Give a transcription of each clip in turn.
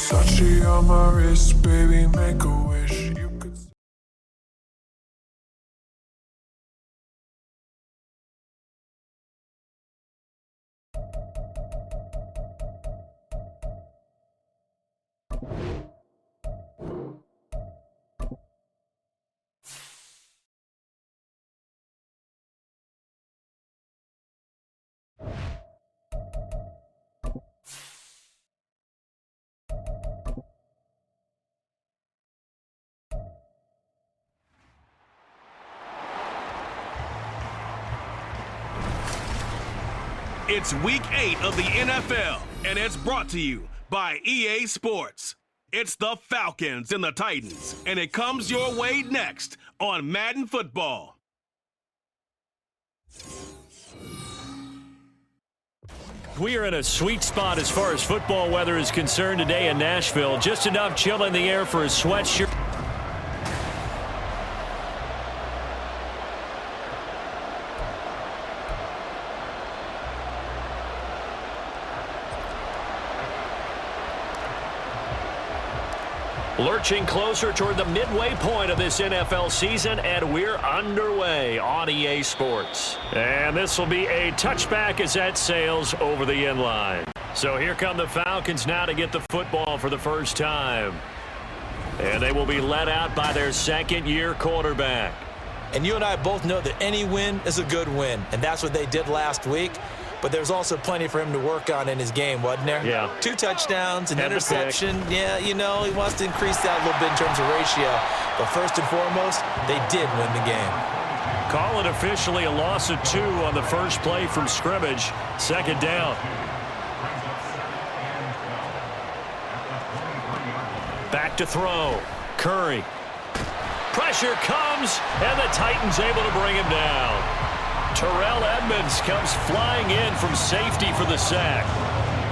Versace on my wrist, baby, make a wish. You could. It's Week 8 of the NFL, and it's brought to you by EA Sports. It's the Falcons and the Titans, and it comes your way next on Madden Football. We are in a sweet spot as far as football weather is concerned today in Nashville. Just enough chill in the air for a sweatshirt. Lurching closer toward the midway point of this NFL season, and we're underway on EA Sports. And this will be a touchback as that sails over the end line. So here come the Falcons now to get the football for the first time. And they will be led out by their second-year quarterback. And you and I both know that any win is a good win, and that's what they did last week. But there's also plenty for him to work on in his game, wasn't there? Yeah. 2 touchdowns, an interception. Yeah, you know, he wants to increase that a little bit in terms of ratio. But first and foremost, they did win the game. Call it officially a loss of 2 on the first play from scrimmage. Second down. Back to throw. Curry. Pressure comes, and the Titans able to bring him down. Terrell Edmonds comes flying in from safety for the sack.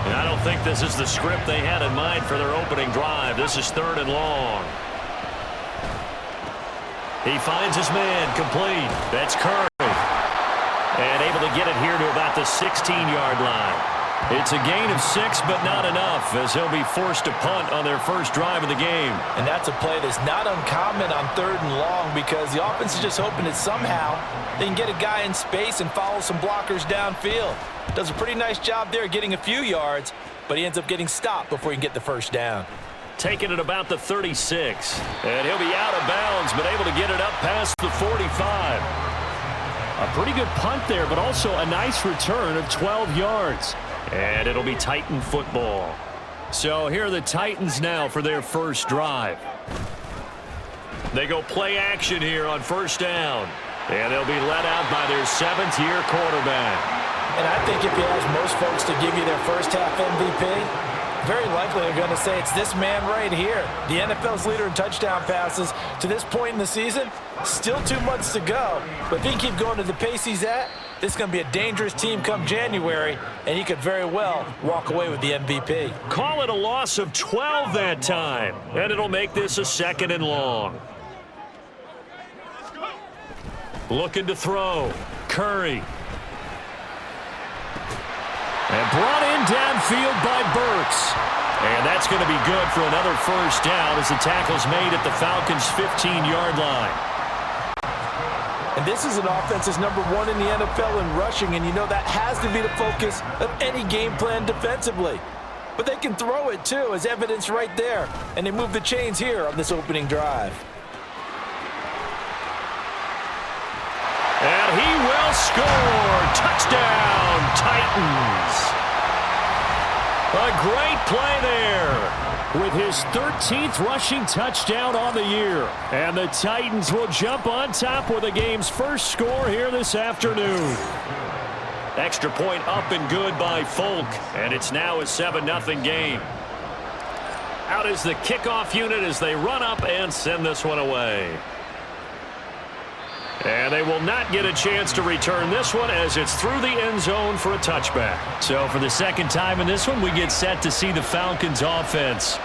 And I don't think this is the script they had in mind for their opening drive. This is 3rd and long. He finds his man complete. That's Curry. And able to get it here to about the 16-yard line. It's a gain of 6, but not enough, as he'll be forced to punt on their first drive of the game. And that's a play that's not uncommon on 3rd and long, because the offense is just hoping that somehow they can get a guy in space and follow some blockers downfield. Does a pretty nice job there getting a few yards, but he ends up getting stopped before he can get the first down. Taking it about the 36. And he'll be out of bounds, but able to get it up past the 45. A pretty good punt there, but also a nice return of 12 yards. And it'll be Titan football. So here are the Titans now for their first drive. They go play action here on first down. And they'll be let out by their 7th-year quarterback. And I think if you ask most folks to give you their first half MVP, very likely they're going to say it's this man right here. The NFL's leader in touchdown passes to this point in the season. Still 2 months to go. But if he can keep going to the pace he's at, this is going to be a dangerous team come January, and he could very well walk away with the MVP. Call it a loss of 12 that time, and it'll make this a 2nd and long. Looking to throw. Curry. And brought in downfield by Burks. And that's going to be good for another first down as the tackle's made at the Falcons' 15-yard line. And this is an offense that's #1 in the NFL in rushing, and you know that has to be the focus of any game plan defensively. But they can throw it, too, as evidence right there. And they move the chains here on this opening drive. And he will score. Touchdown, Titans. A great play there with his 13th rushing touchdown on the year. And the Titans will jump on top with the game's first score here this afternoon. Extra point up and good by Folk. And it's now a 7-0 game. Out is the kickoff unit as they run up and send this one away. And they will not get a chance to return this one as it's through the end zone for a touchback. So for the second time in this one, we get set to see the Falcons offense.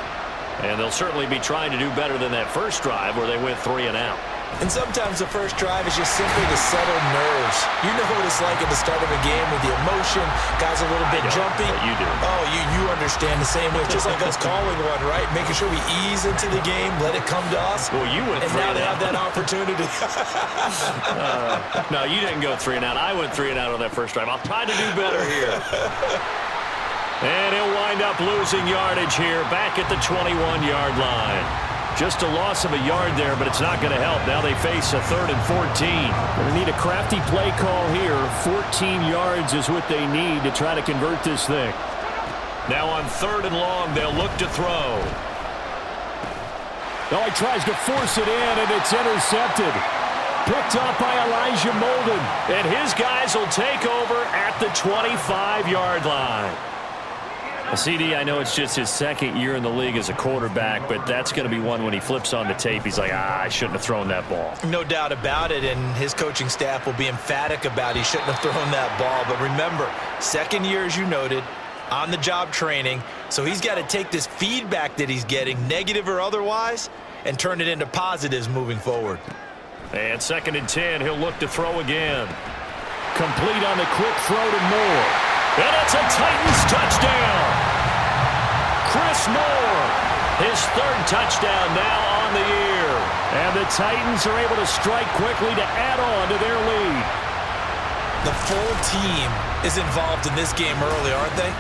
And they'll certainly be trying to do better than that first drive where they went 3 and out. And sometimes the first drive is just simply to settle nerves. You know what it's like at the start of a game with the emotion, guys a little bit jumpy. You do. Oh, you understand the same way. It's just like us calling one, right? Making sure we ease into the game, let it come to us. Well, you went and 3 now and they out. have that opportunity. No, you didn't go 3 and out. I went 3 and out on that first drive. I'll try to do better here. And he'll wind up losing yardage here back at the 21-yard line. Just a loss of a yard there, but it's not going to help. Now they face a 3rd and 14. Going to need a crafty play call here. 14 yards is what they need to try to convert this thing. Now on 3rd and long, they'll look to throw. Oh, he tries to force it in, and it's intercepted. Picked up by Elijah Molden. And his guys will take over at the 25-yard line. CD, I know it's just his 2nd year in the league as a quarterback, but that's going to be one when he flips on the tape. He's like, I shouldn't have thrown that ball. No doubt about it, and his coaching staff will be emphatic about he shouldn't have thrown that ball. But remember, 2nd year, as you noted, on-the-job training, so he's got to take this feedback that he's getting, negative or otherwise, and turn it into positives moving forward. And 2nd and 10, he'll look to throw again. Complete on the quick throw to Moore. And it's a Titans touchdown. Chris Moore, his 3rd touchdown now on the year. And the Titans are able to strike quickly to add on to their lead. The full team is involved in this game early, aren't they?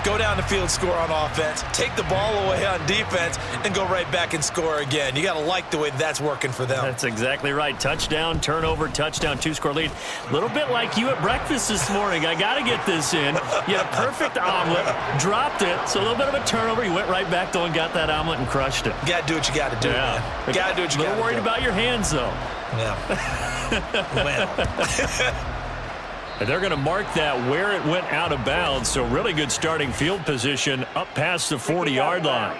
Go down the field, score on offense, take the ball away on defense, and go right back and score again. You got to like the way that's working for them. That's exactly right. Touchdown, turnover, touchdown, 2-score lead. A little bit like you at breakfast this morning. I got to get this in. You had a perfect omelet, dropped it, so a little bit of a turnover. You went right back, though, and got that omelet and crushed it. You got to do what you got to do, man. You got to do what you got to do. A little worried about your hands, though. Yeah. Well. And they're going to mark that where it went out of bounds, so really good starting field position up past the 40-yard line.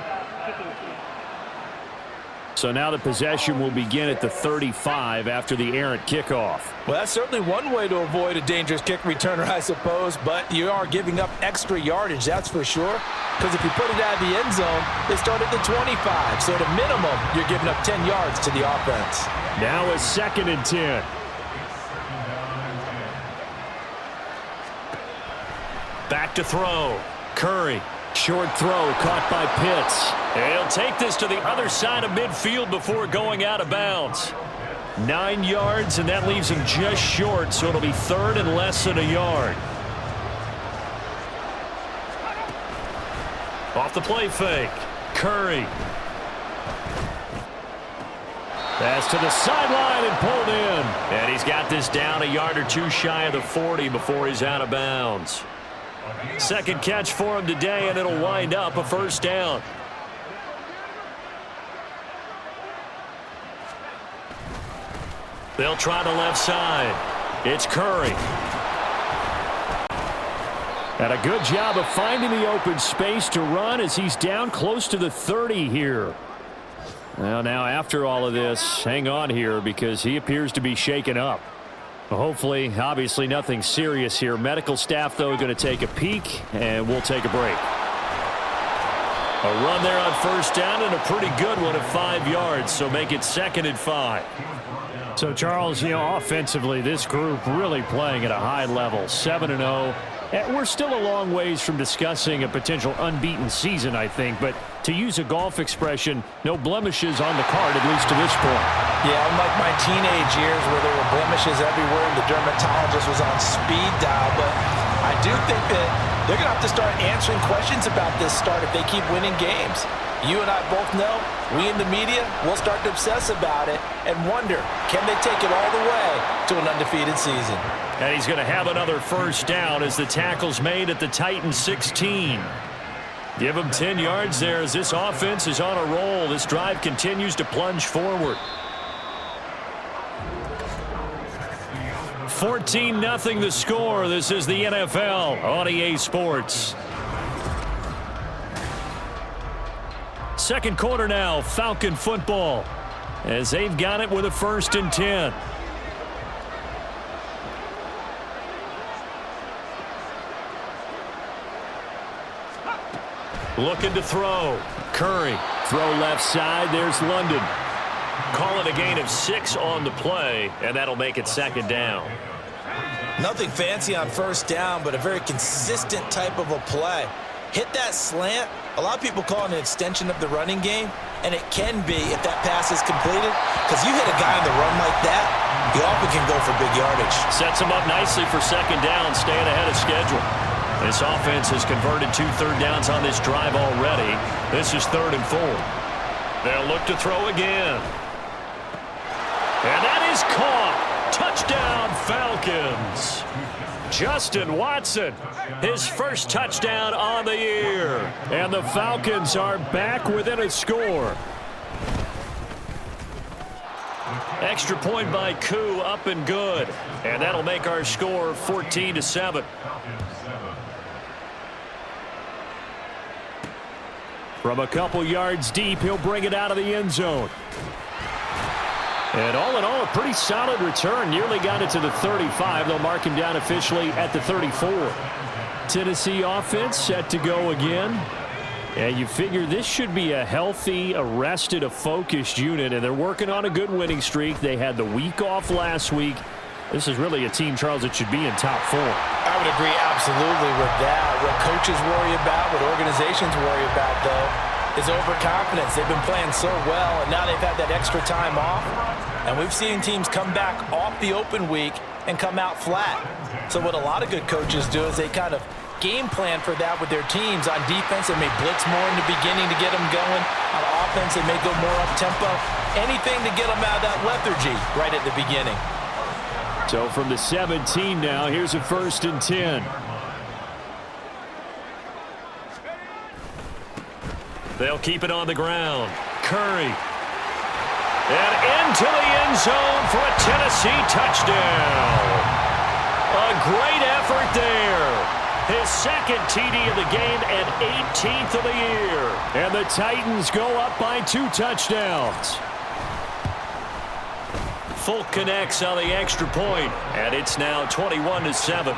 So now the possession will begin at the 35 after the errant kickoff. Well, that's certainly one way to avoid a dangerous kick returner, I suppose, but you are giving up extra yardage, that's for sure, because if you put it out of the end zone, they start at the 25, so at a minimum, you're giving up 10 yards to the offense. Now a 2nd and 10. Back to throw. Curry. Short throw caught by Pitts. And he'll take this to the other side of midfield before going out of bounds. 9 yards, and that leaves him just short, so it'll be 3rd and less than a yard. Off the play fake. Curry. Pass to the sideline and pulled in. And he's got this down a yard or two shy of the 40 before he's out of bounds. 2nd catch for him today, and it'll wind up a 1st down. They'll try the left side. It's Curry. And a good job of finding the open space to run as he's down close to the 30 here. Well, now after all of this, hang on here because he appears to be shaken up. Hopefully, obviously nothing serious here. Medical staff, though, going to take a peek, and we'll take a break. A run there on 1st down, and a pretty good one at 5 yards, so make it 2nd and 5. So, Charles, offensively, this group really playing at a high level, 7-0. We're still a long ways from discussing a potential unbeaten season, I think, but to use a golf expression, no blemishes on the card, at least to this point. Yeah, unlike my teenage years where there were blemishes everywhere and the dermatologist was on speed dial, but I do think that they're going to have to start answering questions about this start if they keep winning games. You and I both know, we in the media will start to obsess about it and wonder, can they take it all the way to an undefeated season? And he's going to have another 1st down as the tackle's made at the Titans 16. Give him 10 yards there as this offense is on a roll. This drive continues to plunge forward. 14-0 the score. This is the NFL on EA Sports. 2nd quarter now, Falcon football, as they've got it with a 1st and 10. Looking to throw. Curry. Throw left side. There's London. Call it a gain of 6 on the play, and that'll make it 2nd down. Nothing fancy on 1st down, but a very consistent type of a play. Hit that slant. A lot of people call it an extension of the running game, and it can be if that pass is completed, because you hit a guy on the run like that, he often can go for big yardage. Sets him up nicely for 2nd down, staying ahead of schedule. This offense has converted 2 third downs on this drive already. This is 3rd and 4. They'll look to throw again. And that is caught. Touchdown, Falcons. Justin Watson, his first touchdown on the year. And the Falcons are back within a score. Extra point by Koo, up and good. And that'll make our score 14-7. From a couple yards deep, he'll bring it out of the end zone. And all in all, a pretty solid return. Nearly got it to the 35. They'll mark him down officially at the 34. Tennessee offense set to go again. And you figure this should be a healthy, a rested, a focused unit. And they're working on a good winning streak. They had the week off last week. This is really a team, Charles, that should be in top 4. I would agree absolutely with that. What coaches worry about, what organizations worry about, though, is overconfidence. They've been playing so well, and now they've had that extra time off. And we've seen teams come back off the open week and come out flat. So what a lot of good coaches do is they kind of game plan for that with their teams. On defense, they may blitz more in the beginning to get them going. On offense, they may go more up-tempo. Anything to get them out of that lethargy right at the beginning. So from the 17 now, here's a 1st and 10. They'll keep it on the ground. Curry. And into the end zone for a Tennessee touchdown. A great effort there. His 2nd TD of the game and 18th of the year. And the Titans go up by 2 touchdowns. Folk connects on the extra point, and it's now 21-7.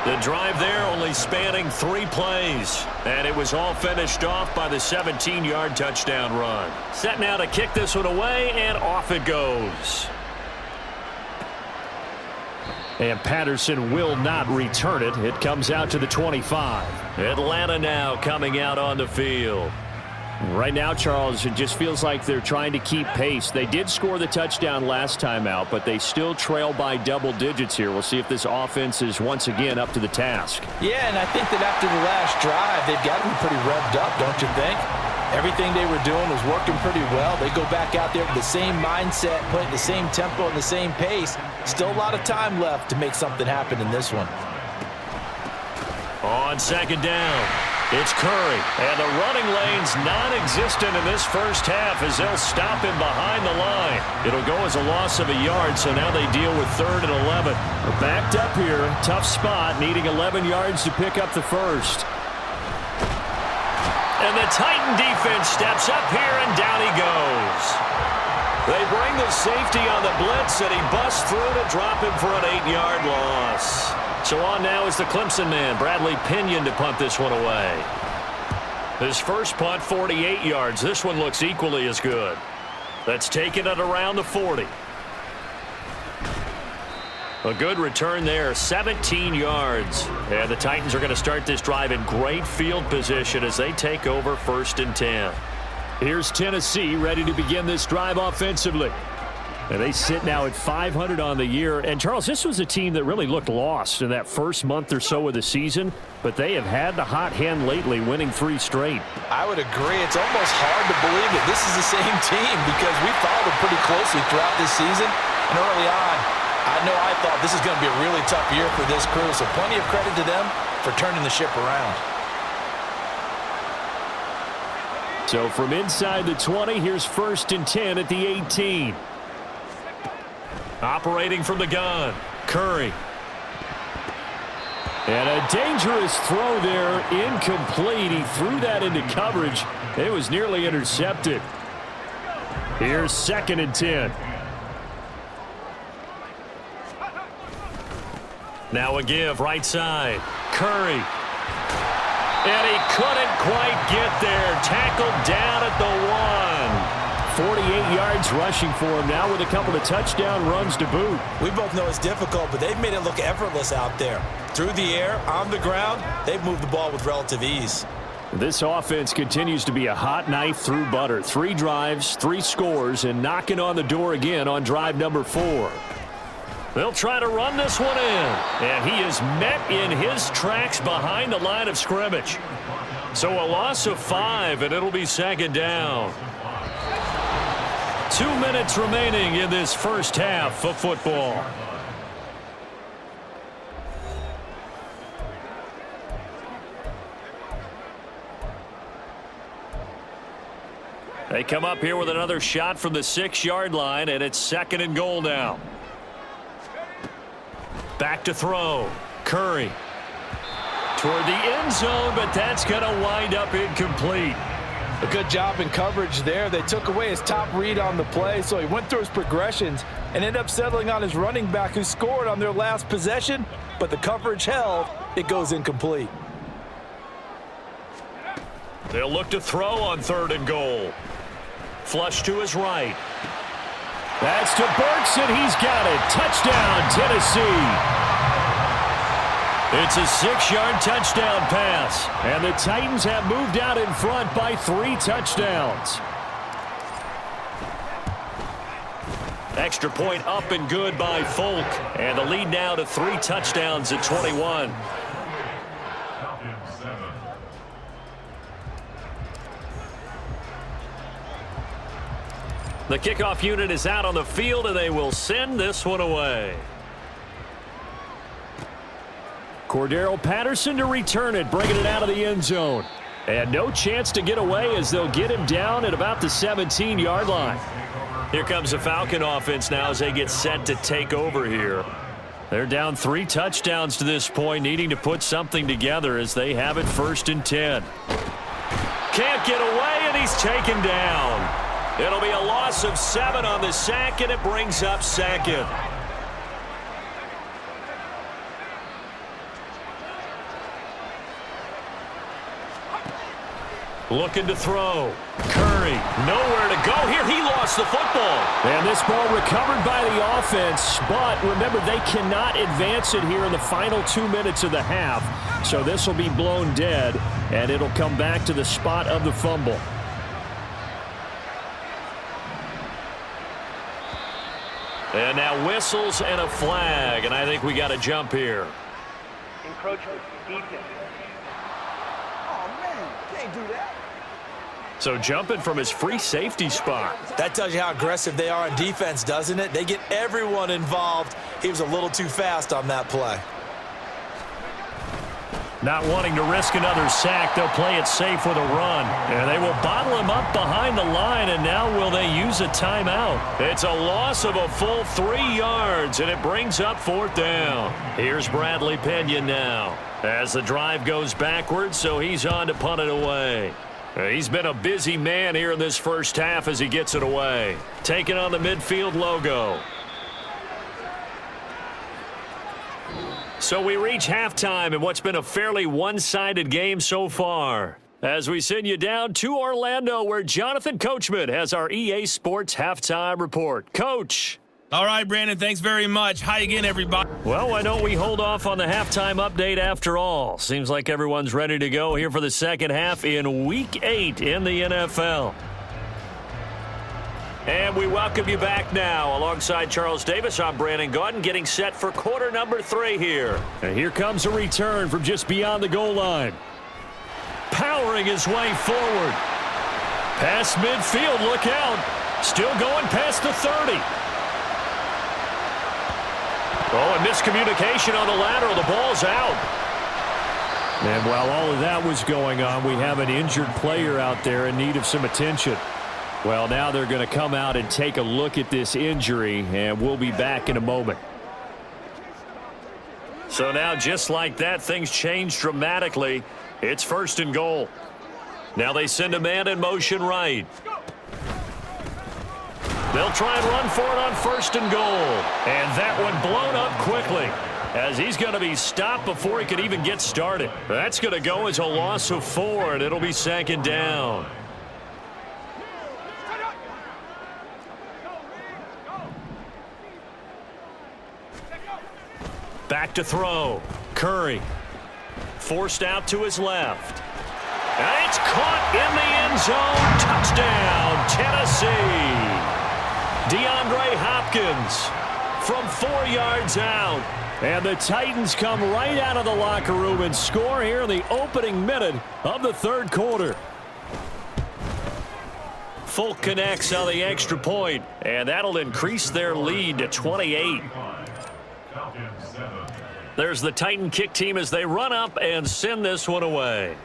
The drive there only spanning 3 plays, and it was all finished off by the 17-yard touchdown run. Set now to kick this one away, and off it goes. And Patterson will not return it. It comes out to the 25. Atlanta now coming out on the field. Right now, Charles, it just feels like they're trying to keep pace. They did score the touchdown last time out, but they still trail by double digits here. We'll see if this offense is once again up to the task. Yeah, and I think that after the last drive, they've got to be pretty revved up, don't you think? Everything they were doing was working pretty well. They go back out there with the same mindset, playing the same tempo and the same pace. Still a lot of time left to make something happen in this one. On 2nd down, it's Curry. And the running lane's non-existent in this first half as they'll stop him behind the line. It'll go as a loss of a yard, so now they deal with 3rd and 11. They're backed up here. Tough spot, needing 11 yards to pick up the first. And the Titan defense steps up here, and down he goes. They bring the safety on the blitz, and he busts through to drop him for an 8-yard loss. So on now is the Clemson man, Bradley Pinion, to punt this one away. His first punt, 48 yards. This one looks equally as good. That's taken at around the 40. A good return there, 17 yards. And the Titans are going to start this drive in great field position as they take over 1st and 10. Here's Tennessee ready to begin this drive offensively. And they sit now at 500 on the year. And, Charles, this was a team that really looked lost in that first month or so of the season, but they have had the hot hand lately, winning 3 straight. I would agree. It's almost hard to believe that this is the same team because we followed them pretty closely throughout this season. And early on, I thought this is going to be a really tough year for this crew, so plenty of credit to them for turning the ship around. So from inside the 20, here's 1st and 10 at the 18. Operating from the gun, Curry. And a dangerous throw there, incomplete. He threw that into coverage. It was nearly intercepted. Here's 2nd and 10. Now a give, right side, Curry. And he couldn't quite get there. Tackled down at the 1. yards rushing for him now with a couple of touchdown runs to boot. We both know it's difficult, but they've made it look effortless out there. Through the air, on the ground, they've moved the ball with relative ease. This offense continues to be a hot knife through butter. 3 drives, 3 scores, and knocking on the door again on drive number 4. They'll try to run this one in, and he is met in his tracks behind the line of scrimmage. So a loss of 5, and it'll be second down. 2 minutes remaining in this first half of football. They come up here with another shot from the 6-yard line, and it's second and goal now. Back to throw. Curry. Toward the end zone, but that's going to wind up incomplete. A good job in coverage there. They took away his top read on the play, so he went through his progressions and ended up settling on his running back who scored on their last possession, but the coverage held. It goes incomplete. They'll look to throw on 3rd and goal. Flush to his right. That's to Burks, and he's got it. Touchdown, Tennessee. It's a 6-yard touchdown pass, and the Titans have moved out in front by 3 touchdowns. Extra point up and good by Folk, and the lead now to 3 touchdowns at 21. The kickoff unit is out on the field, and they will send this one away. Cordero Patterson to return it, bringing it out of the end zone. And no chance to get away as they'll get him down at about the 17-yard line. Here comes the Falcon offense now as they get set to take over here. They're down 3 touchdowns to this point, needing to put something together as they have it 1st and 10. Can't get away, and he's taken down. It'll be a loss of 7 on the sack, and it brings up 2nd. Looking to throw. Curry, nowhere to go here. He lost the football. And this ball recovered by the offense, but remember, they cannot advance it here in the final 2 minutes of the half. So this will be blown dead, and it'll come back to the spot of the fumble. And now whistles and a flag, and I think we got a jump here. Encroachment, defense. Oh, man, can't do that. So jumping from his free safety spot. That tells you how aggressive they are on defense, doesn't it? They get everyone involved. He was a little too fast on that play. Not wanting to risk another sack, they'll play it safe with a run. And they will bottle him up behind the line, and now will they use a timeout? It's a loss of a full 3 yards, and it brings up 4th down. Here's Bradley Pena now as the drive goes backwards, so he's on to punt it away. He's been a busy man here in this first half as he gets it away. Taking on the midfield logo. So we reach halftime in what's been a fairly one-sided game so far. As we send you down to Orlando, where Jonathan Coachman has our EA Sports halftime report. Coach. All right, Brandon, thanks very much. Hi again, everybody. Well, why don't we hold off on the halftime update after all? Seems like everyone's ready to go here for the second half in Week 8 in the NFL. And we welcome you back now. Alongside Charles Davis, I'm Brandon Gaudin, getting set for quarter number 3 here. And here comes a return from just beyond the goal line. Powering his way forward. Past midfield, look out. Still going past the 30. Oh, a miscommunication on the lateral. The ball's out. And while all of that was going on, we have an injured player out there in need of some attention. Well, now they're going to come out and take a look at this injury, and we'll be back in a moment. So now, just like that, things change dramatically. It's 1st and goal. Now they send a man in motion right. They'll try and run for it on 1st and goal. And that one blown up quickly, as he's going to be stopped before he can even get started. That's going to go as a loss of 4, and it'll be 2nd down. Back to throw. Curry. Forced out to his left. And it's caught in the end zone. Touchdown, Tennessee. DeAndre Hopkins from 4 yards out. And the Titans come right out of the locker room and score here in the opening minute of the third quarter. Folk connects on the extra point, and that'll increase their lead to 28. There's the Titan kick team as they run up and send this one away.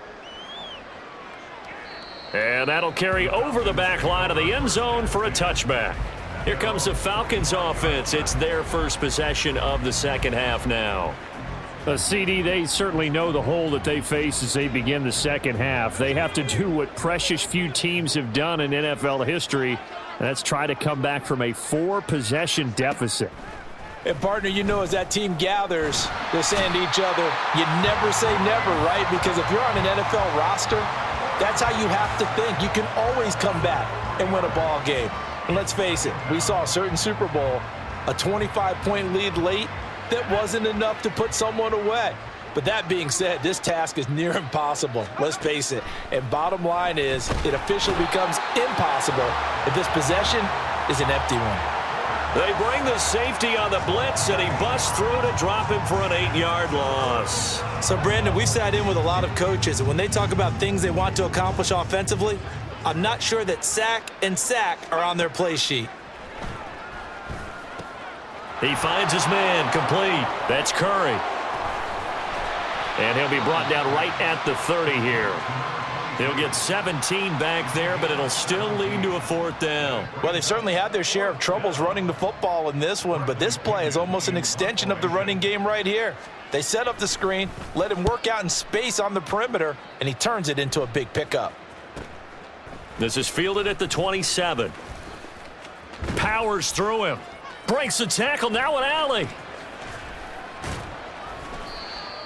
And that'll carry over the back line of the end zone for a touchback. Here comes the Falcons offense. It's their first possession of the second half now. CD, they certainly know the hole that they face as they begin the second half. They have to do what precious few teams have done in NFL history, and that's try to come back from a 4-possession deficit. And, partner, you know, as that team gathers, they're saying to each other, you never say never, right? Because if you're on an NFL roster, that's how you have to think. You can always come back and win a ball game. And let's face it, we saw a certain Super Bowl, a 25-point lead late that wasn't enough to put someone away. But that being said, this task is near impossible. Let's face it. And bottom line is, it officially becomes impossible if this possession is an empty one. They bring the safety on the blitz, and he busts through to drop him for an 8-yard loss. So, Brandon, we've sat in with a lot of coaches, and when they talk about things they want to accomplish offensively, I'm not sure that sack and sack are on their play sheet. He finds his man complete. That's Curry. And he'll be brought down right at the 30 here. He'll get 17 back there, but it'll still lead to a 4th down. Well, they've certainly had their share of troubles running the football in this one, but this play is almost an extension of the running game right here. They set up the screen, let him work out in space on the perimeter, and he turns it into a big pickup. This is fielded at the 27. Powers through him. Breaks the tackle, now an alley.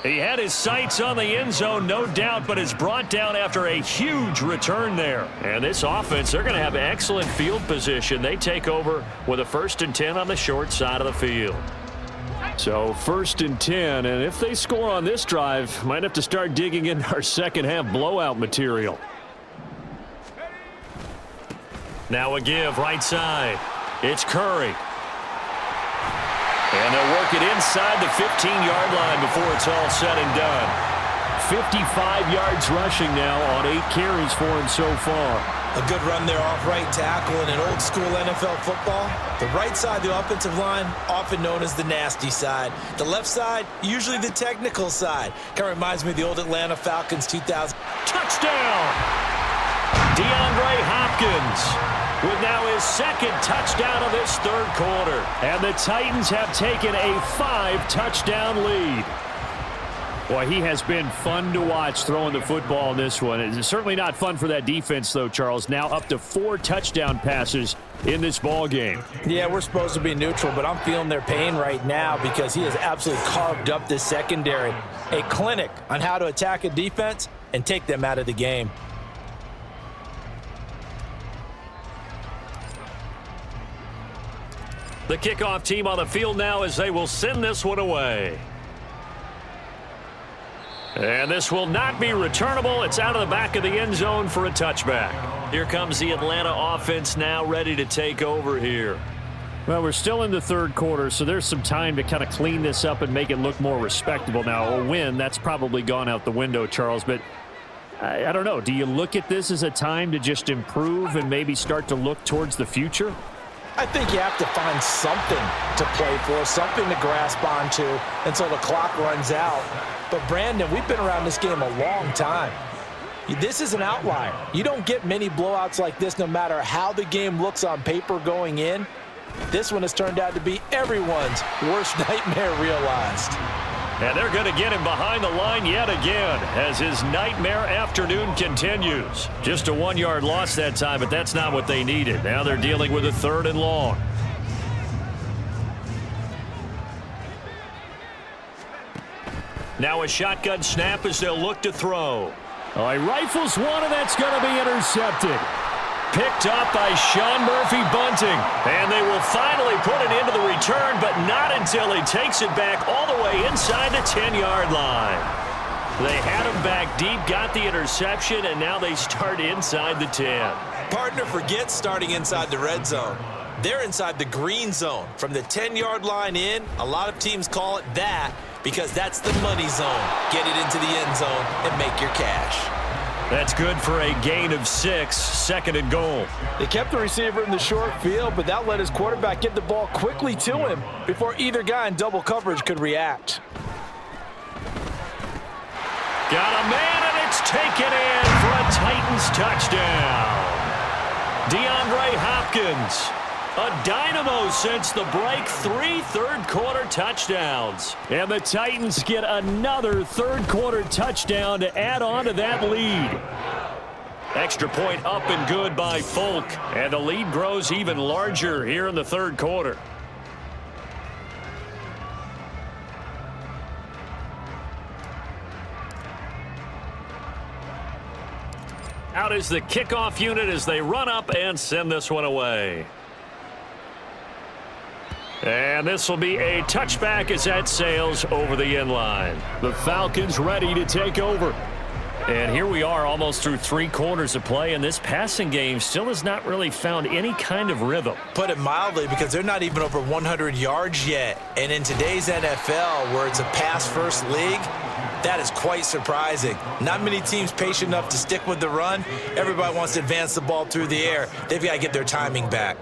He had his sights on the end zone, no doubt, but is brought down after a huge return there. And this offense, they're going to have excellent field position. They take over with a 1st and 10 on the short side of the field. So 1st and 10, and if they score on this drive, might have to start digging in our second half blowout material. Now a give right side. It's Curry. And they'll work it inside the 15-yard line before it's all said and done. 55 yards rushing now on 8 carries for him so far. A good run there off right tackle in an old-school NFL football. The right side of the offensive line, often known as the nasty side. The left side, usually the technical side. Kind of reminds me of the old Atlanta Falcons 2000. Touchdown! DeAndre Hopkins with now his 2nd touchdown of this third quarter. And the Titans have taken a 5-touchdown lead. Boy, he has been fun to watch throwing the football in this one. It's certainly not fun for that defense, though, Charles. Now up to 4 touchdown passes in this ball game. Yeah, we're supposed to be neutral, but I'm feeling their pain right now because he has absolutely carved up this secondary. A clinic on how to attack a defense and take them out of the game. The kickoff team on the field now as they will send this one away. And this will not be returnable. It's out of the back of the end zone for a touchback. Here comes the Atlanta offense now ready to take over here. Well, we're still in the third quarter, so there's some time to kind of clean this up and make it look more respectable. Now, a win, that's probably gone out the window, Charles, but I don't know. Do you look at this as a time to just improve and maybe start to look towards the future? I think you have to find something to play for, something to grasp onto until the clock runs out. But, Brandon, we've been around this game a long time. This is an outlier. You don't get many blowouts like this no matter how the game looks on paper going in. This one has turned out to be everyone's worst nightmare realized. And they're going to get him behind the line yet again as his nightmare afternoon continues. Just a 1-yard loss that time, but that's not what they needed. Now they're dealing with a 3rd and long. Now a shotgun snap as they'll look to throw. Oh, he rifles one, and that's going to be intercepted. Picked up by Sean Murphy-Bunting. And they will finally put it into the return, but not until he takes it back all the way inside the 10-yard line. They had him back deep, got the interception, and now they start inside the 10. Partner forgets starting inside the red zone. They're inside the green zone. From the 10-yard line in, a lot of teams call it that because that's the money zone. Get it into the end zone and make your cash. That's good for a gain of 6, 2nd and goal. They kept the receiver in the short field, but that let his quarterback get the ball quickly to him before either guy in double coverage could react. Got a man, and it's taken in for a Titans touchdown. DeAndre Hopkins, a dynamo since the break, 3 third-quarter touchdowns. And the Titans get another third-quarter touchdown to add on to that lead. Extra point up and good by Folk, and the lead grows even larger here in the third quarter. Out is the kickoff unit as they run up and send this one away. And this will be a touchback as that sails over the end line. The Falcons ready to take over. And here we are almost through 3 quarters of play, and this passing game still has not really found any kind of rhythm. Put it mildly, because they're not even over 100 yards yet. And in today's NFL, where it's a pass-first league, that is quite surprising. Not many teams patient enough to stick with the run. Everybody wants to advance the ball through the air. They've got to get their timing back.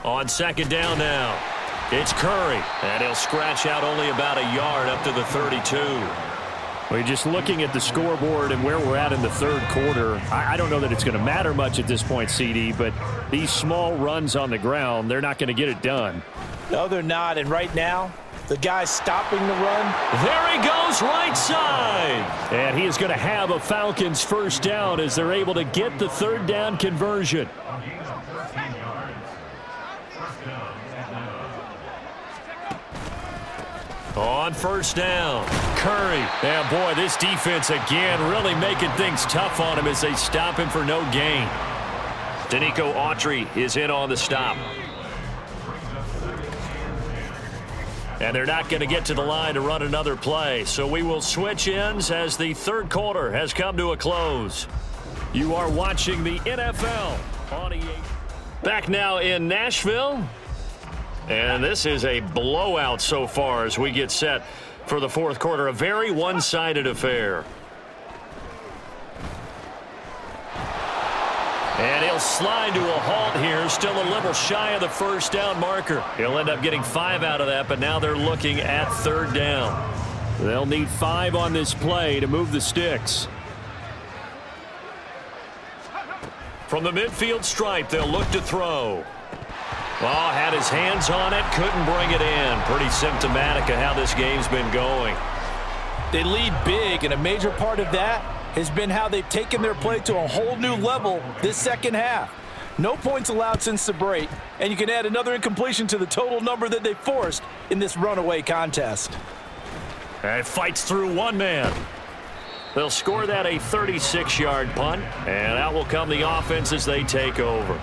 On 2nd down now, it's Curry, and he'll scratch out only about a yard up to the 32. Well, just looking at the scoreboard and where we're at in the third quarter, I don't know that it's going to matter much at this point, CD, but these small runs on the ground, they're not going to get it done. No, they're not, and right now, the guy's stopping the run. There he goes, right side. And he is going to have a Falcons first down as they're able to get the third down conversion. On first down, Curry. And boy, this defense again really making things tough on him as they stop him for no gain. Danico Autry is in on the stop. And they're not going to get to the line to run another play. So we will switch ends as the third quarter has come to a close. You are watching the NFL on EA. Back now in Nashville. And this is a blowout so far as we get set for the fourth quarter. A very one-sided affair. And he'll slide to a halt here. Still a little shy of the first down marker. He'll end up getting 5 out of that, but now they're looking at third down. They'll need 5 on this play to move the sticks. From the midfield stripe, they'll look to throw. Oh, had his hands on it, couldn't bring it in. Pretty symptomatic of how this game's been going. They lead big, and a major part of that has been how they've taken their play to a whole new level this second half. No points allowed since the break, and you can add another incompletion to the total number that they forced in this runaway contest. And it fights through one man. They'll score that a 36-yard punt, and out will come the offense as they take over.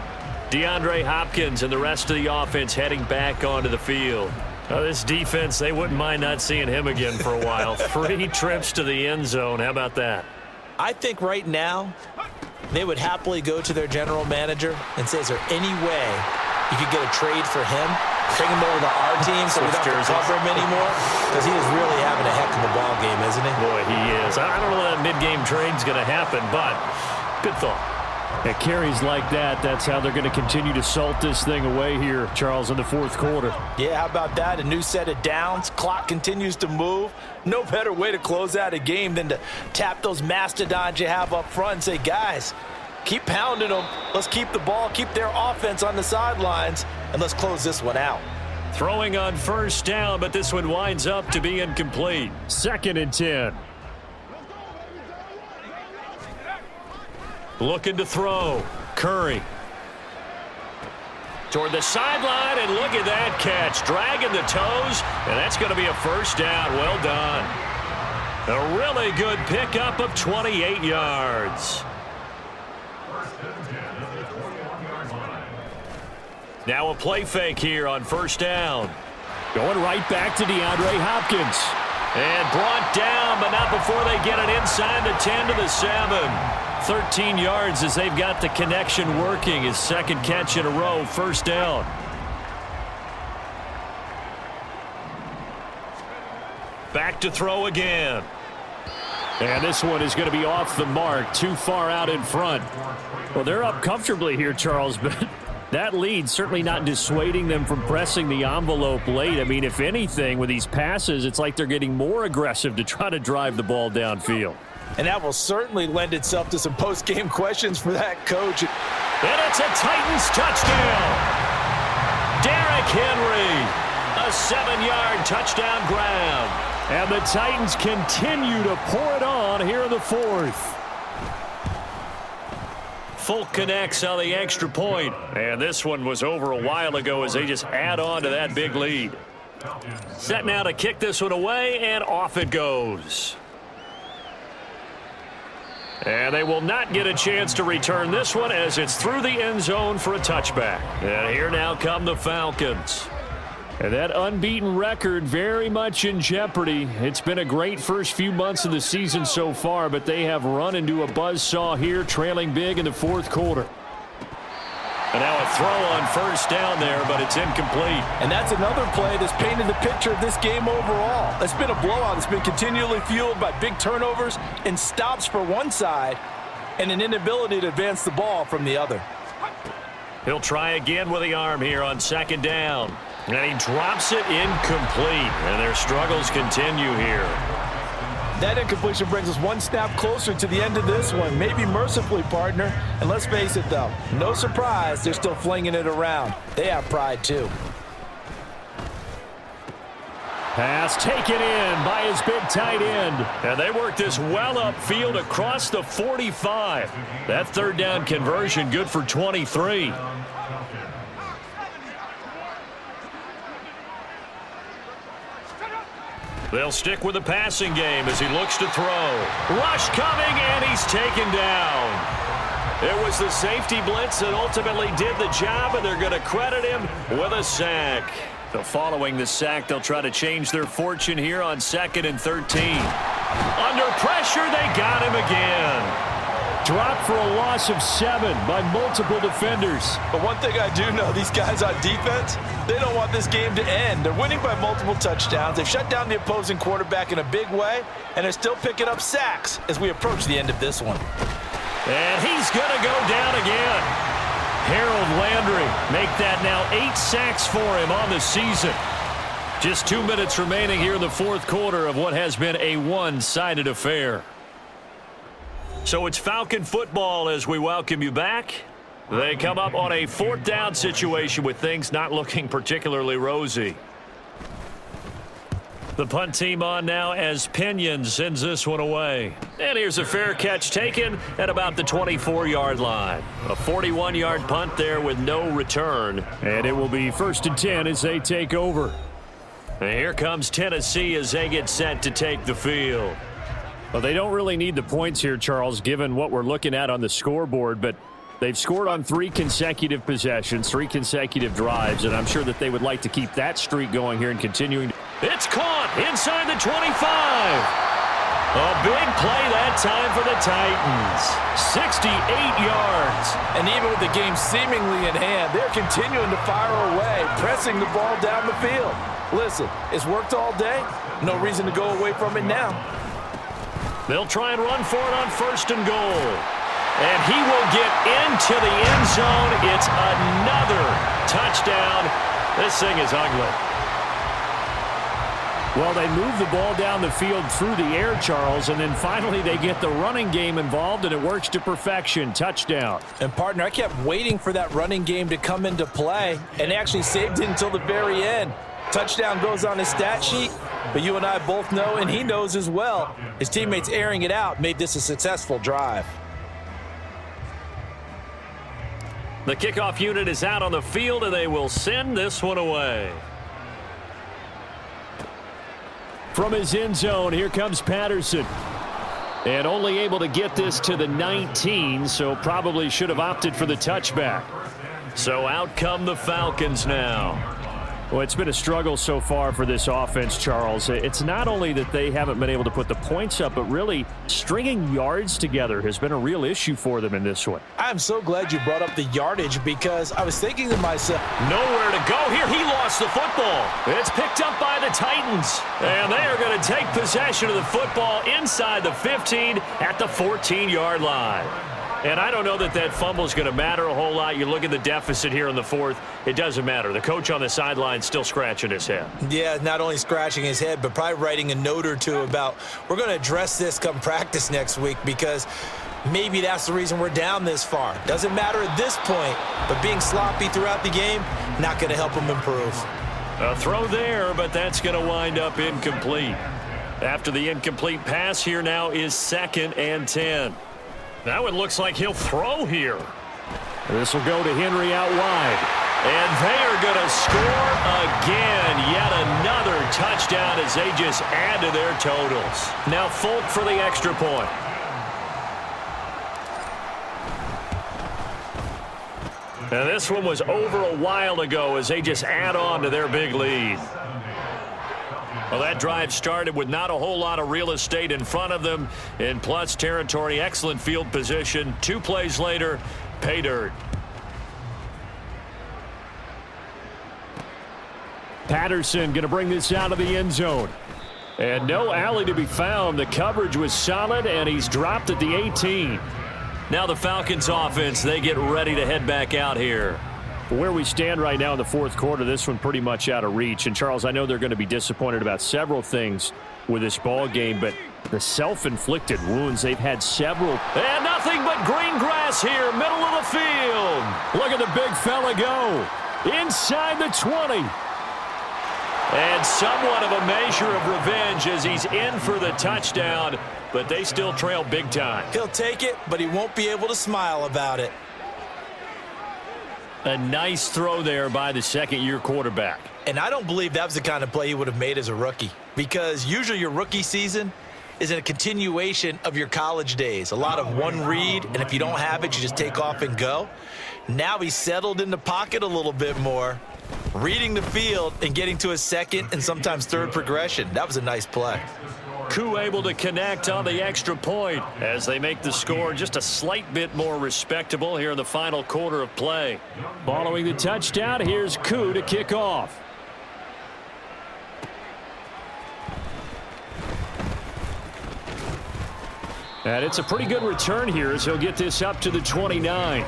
DeAndre Hopkins and the rest of the offense heading back onto the field. This defense, they wouldn't mind not seeing him again for a while. 3 trips to the end zone. How about that? I think right now they would happily go to their general manager and say, is there any way you could get a trade for him? Bring him over to our team so we don't have to cover him anymore? Because he is really having a heck of a ball game, isn't he? Boy, he is. I don't know that mid-game trade's going to happen, but good thought. At carries like that, that's how they're going to continue to salt this thing away here, Charles, in the fourth quarter. Yeah, how about that? A new set of downs. Clock continues to move. No better way to close out a game than to tap those mastodons you have up front and say, guys, keep pounding them. Let's keep the ball, keep their offense on the sidelines, and let's close this one out. Throwing on first down, but this one winds up to be incomplete. 2nd and 10. Looking to throw. Curry. Toward the sideline, and look at that catch. Dragging the toes, and that's going to be a first down. Well done. A really good pickup of 28 yards. Now a play fake here on first down. Going right back to DeAndre Hopkins. And brought down, but not before they get it inside the 10 to the 7. 13 yards as they've got the connection working. His second catch in a row, first down. Back to throw again. And this one is going to be off the mark, too far out in front. Well, they're up comfortably here, Charles, but that lead certainly not dissuading them from pressing the envelope late. I mean, if anything, with these passes, it's like they're getting more aggressive to try to drive the ball downfield. And that will certainly lend itself to some post-game questions for that coach. And it's a Titans touchdown. Derrick Henry, a 7-yard touchdown grab. And the Titans continue to pour it on here in the fourth. Folk connects on the extra point. And this one was over a while ago as they just add on to that big lead. Set now to kick this one away, and off it goes. And they will not get a chance to return this one as it's through the end zone for a touchback. And here now come the Falcons. And that unbeaten record very much in jeopardy. It's been a great first few months of the season so far, but they have run into a buzzsaw here, trailing big in the fourth quarter. And now a throw on first down there, but it's incomplete. And that's another play that's painted the picture of this game overall. It's been a blowout. It's been continually fueled by big turnovers and stops for one side and an inability to advance the ball from the other. He'll try again with the arm here on second down. And he drops it incomplete. And their struggles continue here. That incompletion brings us one snap closer to the end of this one. Maybe mercifully, partner. And let's face it, though, no surprise, they're still flinging it around. They have pride, too. Pass taken in by his big tight end. And they work this well upfield across the 45. That third down conversion good for 23. They'll stick with the passing game as he looks to throw. Rush coming, and he's taken down. It was the safety blitz that ultimately did the job, and they're going to credit him with a sack. So following the sack, they'll try to change their fortune here on 2nd and 13. Under pressure, they got him again. Dropped for a loss of 7 by multiple defenders. But one thing I do know, these guys on defense, they don't want this game to end. They're winning by multiple touchdowns. They've shut down the opposing quarterback in a big way, and they're still picking up sacks as we approach the end of this one. And he's going to go down again. Harold Landry make that now 8 sacks for him on the season. Just 2 minutes remaining here in the fourth quarter of what has been a one-sided affair. So it's Falcon football as we welcome you back. They come up on a 4th down situation with things not looking particularly rosy. The punt team on now as Pinion sends this one away. And here's a fair catch taken at about the 24-yard line. A 41-yard punt there with no return. And it will be 1st and 10 as they take over. And here comes Tennessee as they get set to take the field. Well, they don't really need the points here, Charles, given what we're looking at on the scoreboard, but they've scored on 3 consecutive possessions, 3 consecutive drives, and I'm sure that they would like to keep that streak going here and continuing. It's caught inside the 25. A big play that time for the Titans. 68 yards. And even with the game seemingly in hand, they're continuing to fire away, pressing the ball down the field. Listen, it's worked all day. No reason to go away from it now. They'll try and run for it on 1st and goal. And he will get into the end zone. It's another touchdown. This thing is ugly. Well, they move the ball down the field through the air, Charles, and then finally they get the running game involved, and it works to perfection. Touchdown. And, partner, I kept waiting for that running game to come into play, and actually saved it until the very end. Touchdown goes on his stat sheet, but you and I both know, and he knows as well, his teammates airing it out made this a successful drive. The kickoff unit is out on the field, and they will send this one away. From his end zone, here comes Patterson. And only able to get this to the 19, so probably should have opted for the touchback. So out come the Falcons now. Well, it's been a struggle so far for this offense, Charles. It's not only that they haven't been able to put the points up, but really stringing yards together has been a real issue for them in this one. I'm so glad you brought up the yardage because I was thinking to myself, nowhere to go here. He lost the football. It's picked up by the Titans. And they are going to take possession of the football inside the 15 at the 14-yard line. And I don't know that that fumble is going to matter a whole lot. You look at the deficit here in the fourth, it doesn't matter. The coach on the sideline still scratching his head. Yeah, not only scratching his head, but probably writing a note or two about we're going to address this come practice next week because maybe that's the reason we're down this far. Doesn't matter at this point, but being sloppy throughout the game, not going to help him improve. A throw there, but that's going to wind up incomplete. After the incomplete pass, here now is 2nd and 10. Now it looks like he'll throw here. This will go to Henry out wide. And they are going to score again. Yet another touchdown as they just add to their totals. Now Folk for the extra point. And this one was over a while ago as they just add on to their big lead. Well, that drive started with not a whole lot of real estate in front of them in plus territory. Excellent field position. 2 plays later, pay dirt. Patterson going to bring this out of the end zone. And no alley to be found. The coverage was solid, and he's dropped at the 18. Now the Falcons offense, they get ready to head back out here. Where we stand right now in the fourth quarter, this one pretty much out of reach. And, Charles, I know they're going to be disappointed about several things with this ball game, but the self-inflicted wounds, they've had several. And nothing but green grass here, middle of the field. Look at the big fella go. Inside the 20. And somewhat of a measure of revenge as he's in for the touchdown, but they still trail big time. He'll take it, but he won't be able to smile about it. A nice throw there by the second-year quarterback. And I don't believe that was the kind of play he would have made as a rookie because usually your rookie season is a continuation of your college days. A lot of one read, and if you don't have it, you just take off and go. Now he's settled in the pocket a little bit more, reading the field and getting to his second and sometimes third progression. That was a nice play. Koo able to connect on the extra point as they make the score just a slight bit more respectable here in the final quarter of play. Following the touchdown, here's Koo to kick off. And it's a pretty good return here as he'll get this up to the 29.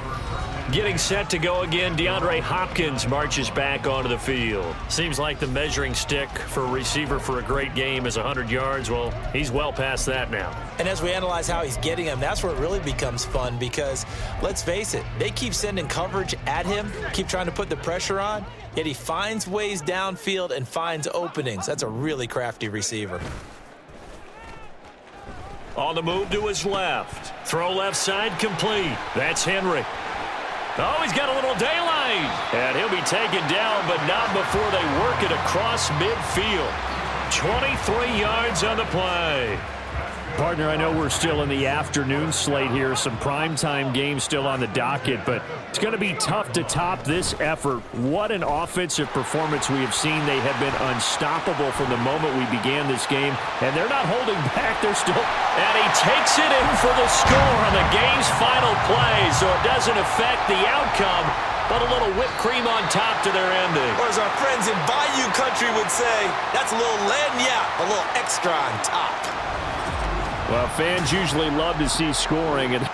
Getting set to go again, DeAndre Hopkins marches back onto the field. Seems like the measuring stick for a receiver for a great game is 100 yards. Well, he's well past that now. And as we analyze how he's getting them, that's where it really becomes fun because, let's face it, they keep sending coverage at him, keep trying to put the pressure on, yet he finds ways downfield and finds openings. That's a really crafty receiver. On the move to his left. Throw left side complete. That's Henry. Oh, he's got a little daylight. And he'll be taken down, but not before they work it across midfield. 23 yards on the play. Partner, I know we're still in the afternoon slate here. Some primetime games still on the docket, but it's going to be tough to top this effort. What an offensive performance we have seen. They have been unstoppable from the moment we began this game, and they're not holding back. They're still... And he takes it in for the score on the game's final play, so it doesn't affect the outcome, but a little whipped cream on top to their ending. Or as our friends in Bayou Country would say, that's a little lagniappe, a little extra on top. Well, fans usually love to see scoring, and